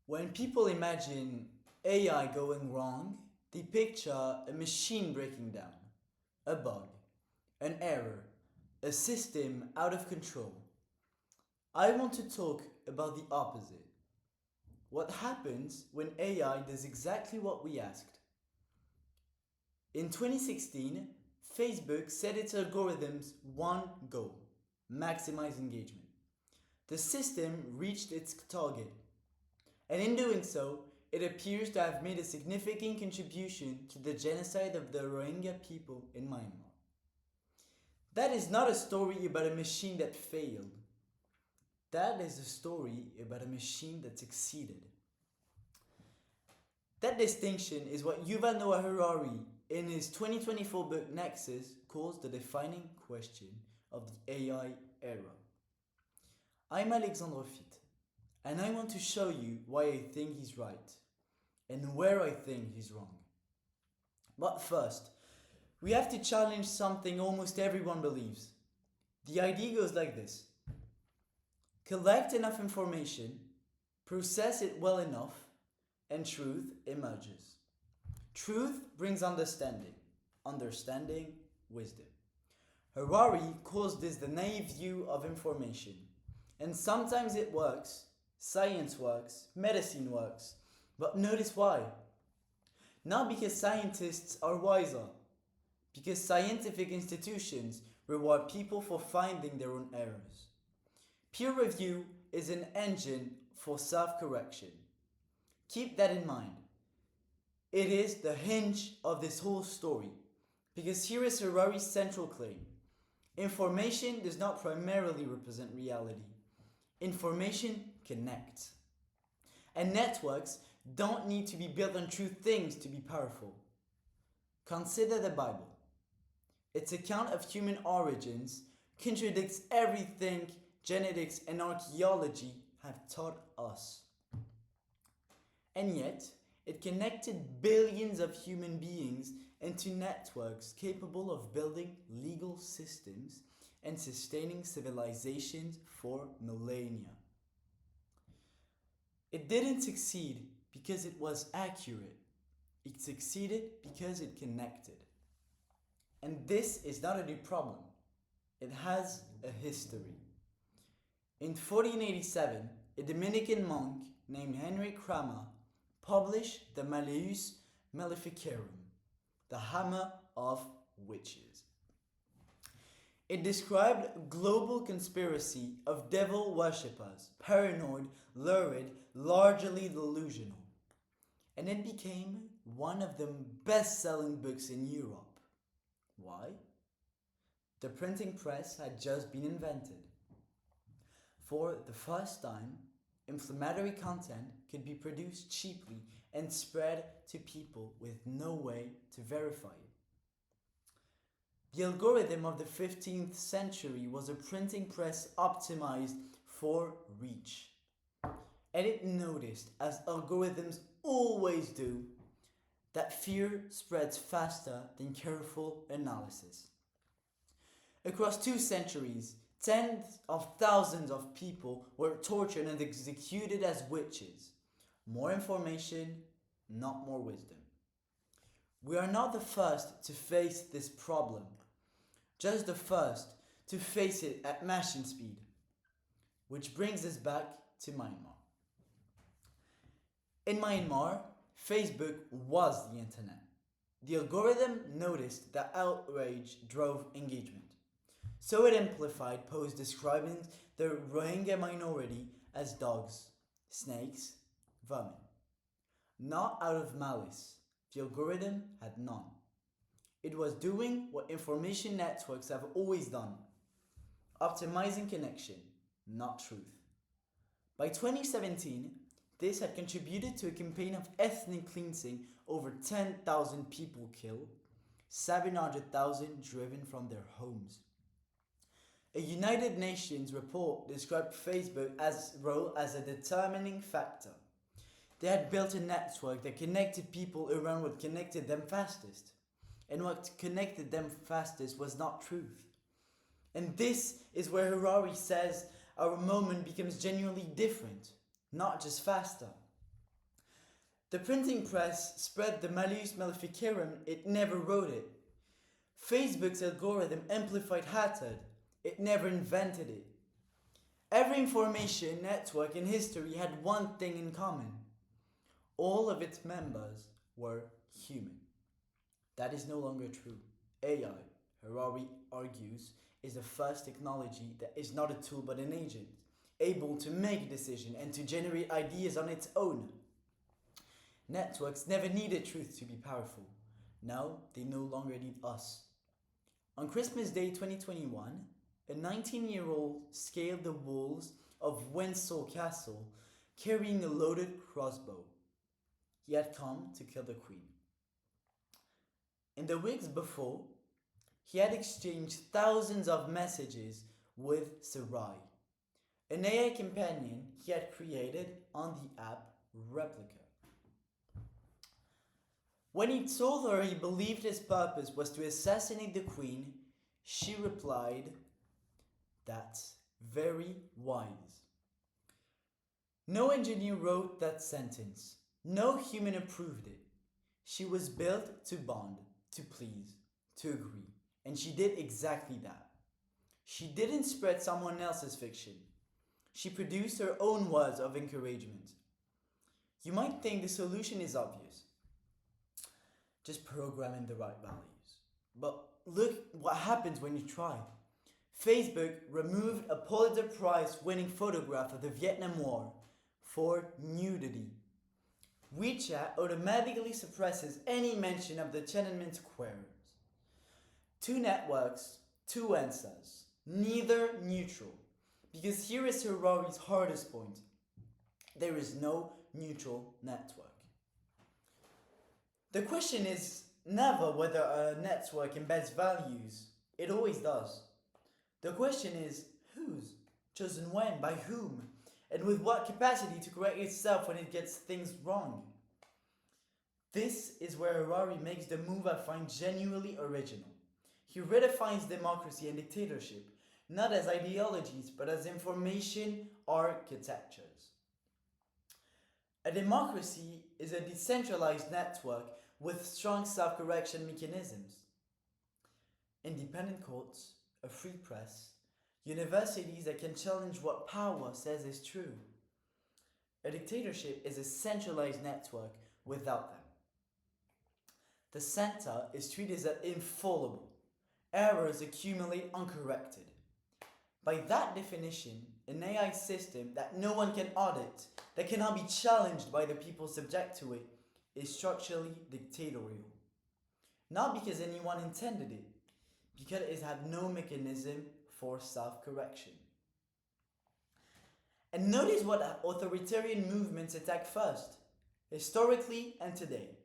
When people imagine AI going wrong, they picture a machine breaking down, a bug, an error, a system out of control. I want to talk about the opposite. What happens when AI does exactly what we asked? In 2016, Facebook set its algorithms one goal: maximize engagement. The system reached its target, and in doing so, it appears to have made a significant contribution to the genocide of the Rohingya people in Myanmar. That is not a story about a machine that failed. That is a story about a machine that succeeded. That distinction is what Yuval Noah Harari, in his 2024 book Nexus, calls the defining question of the AI era. I'm Alexandre Fitt, and I want to show you why I think he's right and where I think he's wrong. But first, we have to challenge something almost everyone believes. The idea goes like this: collect enough information, process it well enough, and truth emerges. Truth brings understanding, understanding, wisdom. Harari calls this the naive view of information. And sometimes it works, science works, medicine works. But notice why. Not because scientists are wiser, because scientific institutions reward people for finding their own errors. Peer review is an engine for self-correction. Keep that in mind. It is the hinge of this whole story, because here is Harari's central claim. Information does not primarily represent reality. Information connects. And networks don't need to be built on true things to be powerful. Consider the Bible. Its account of human origins contradicts everything genetics and archaeology have taught us. And yet, it connected billions of human beings into networks capable of building legal systems and sustaining civilizations for millennia. It didn't succeed because it was accurate. It succeeded because it connected. And this is not a new problem. It has a history. In 1487, a Dominican monk named Henry Kramer published the Malleus Maleficarum, the Hammer of Witches. It described a global conspiracy of devil worshippers, paranoid, lurid, largely delusional. And it became one of the best-selling books in Europe. Why? The printing press had just been invented. For the first time, inflammatory content could be produced cheaply and spread to people with no way to verify it. The algorithm of the 15th century was a printing press optimized for reach. And it noticed, as algorithms always do, that fear spreads faster than careful analysis. Across 2 centuries, tens of thousands of people were tortured and executed as witches. More information, not more wisdom. We are not the first to face this problem, just the first to face it at machine speed. Which brings us back to Myanmar. In Myanmar, Facebook was the internet. The algorithm noticed that outrage drove engagement. So it amplified posts describing the Rohingya minority as dogs, snakes, vermin. Not out of malice. The algorithm had none. It was doing what information networks have always done: optimizing connection, not truth. By 2017, this had contributed to a campaign of ethnic cleansing: over 10,000 people killed, 700,000 driven from their homes. A United Nations report described Facebook's role as a determining factor. They had built a network that connected people around what connected them fastest. And what connected them fastest was not truth. And this is where Harari says our moment becomes genuinely different, not just faster. The printing press spread the malleus maleficarum, it never wrote it. Facebook's algorithm amplified hatred, it never invented it. Every information network in history had one thing in common. All of its members were human. That is no longer true. AI, Harari argues, is the first technology that is not a tool but an agent, able to make a decision and to generate ideas on its own. Networks never needed truth to be powerful. Now they no longer need us. On Christmas Day 2021, a 19-year-old scaled the walls of Windsor Castle carrying a loaded crossbow. He had come to kill the Queen. In the weeks before, he had exchanged thousands of messages with Sarai, an AI companion he had created on the app Replica. When he told her he believed his purpose was to assassinate the Queen, she replied, "That's very wise." No engineer wrote that sentence. No human approved it. She was built to bond, to please, to agree, and she did exactly that. She didn't spread someone else's fiction. She produced her own words of encouragement. You might think the solution is obvious. Just program in the right values. But look what happens when you try. Facebook removed a Pulitzer Prize winning photograph of the Vietnam War for nudity. WeChat automatically suppresses any mention of the Tiananmen Squares. Two networks, two answers, neither neutral. Because here is Harari's hardest point. There is no neutral network. The question is never whether a network embeds values. It always does. The question is whose, chosen when, by whom, and with what capacity to correct itself when it gets things wrong. This is where Harari makes the move I find genuinely original. He redefines democracy and dictatorship, not as ideologies, but as information architectures. A democracy is a decentralized network with strong self-correction mechanisms. Independent courts, a free press, universities that can challenge what power says is true. A dictatorship is a centralized network without them. The center is treated as infallible. Errors accumulate uncorrected. By that definition, an AI system that no one can audit, that cannot be challenged by the people subject to it, is structurally dictatorial. Not because anyone intended it, because it had no mechanism for self-correction. And notice what authoritarian movements attack first, historically and today.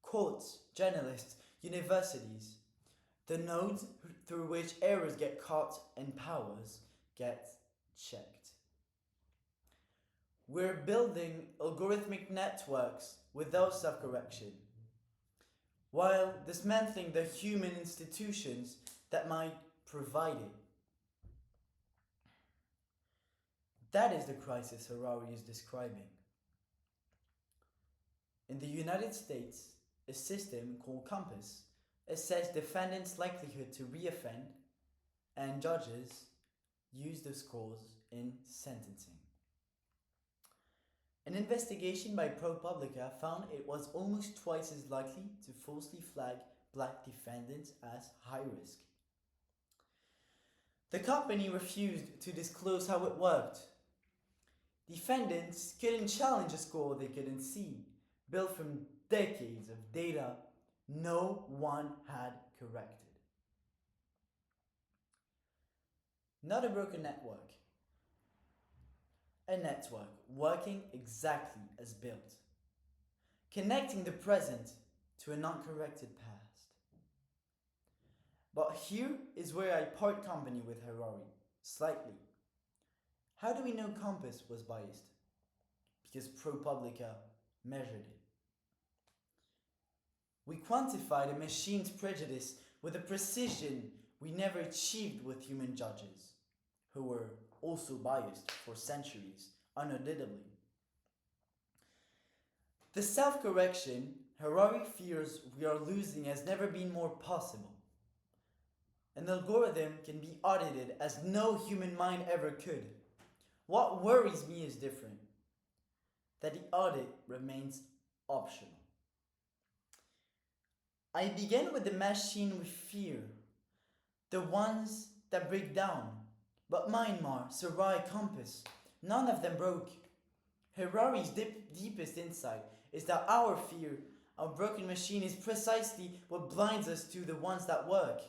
Courts, journalists, universities, the nodes through which errors get caught and powers get checked. We're building algorithmic networks without self-correction, while dismantling the human institutions that might provide it. That is the crisis Harari is describing. In the United States, a system called Compass assess defendants' likelihood to reoffend, and judges use the scores in sentencing. An investigation by ProPublica found it was almost twice as likely to falsely flag black defendants as high risk. The company refused to disclose how it worked. Defendants couldn't challenge a score they couldn't see, built from decades of data no one had corrected. Not a broken network. A network working exactly as built, connecting the present to an uncorrected past. But here is where I part company with Harari, slightly. How do we know Compass was biased? Because ProPublica measured it. We quantified a machine's prejudice with a precision we never achieved with human judges, who were also biased for centuries, unauditably. The self-correction Harari fears we are losing has never been more possible. An algorithm can be audited as no human mind ever could. What worries me is different, that the audit remains optional. I began with the machine we fear, the ones that break down. But Myanmar, Sarai, Compass, none of them broke. Harari's deepest insight is that our fear of broken machine is precisely what blinds us to the ones that work.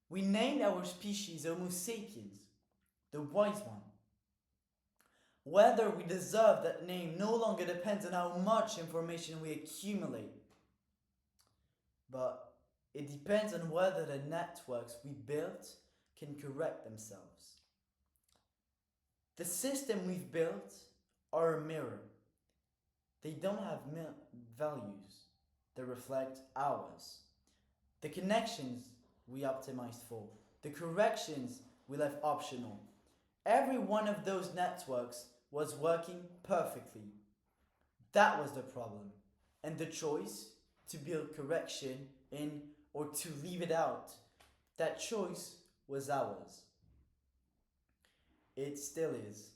We named our species Homo sapiens, the wise one. Whether we deserve that name no longer depends on how much information we accumulate, but it depends on whether the networks we built can correct themselves. The system we've built are a mirror. They don't have values that reflect ours. The connections we optimized for, the corrections we left optional. Every one of those networks was working perfectly. That was the problem. And the choice to build correction in or to leave it out, that choice was ours. It still is.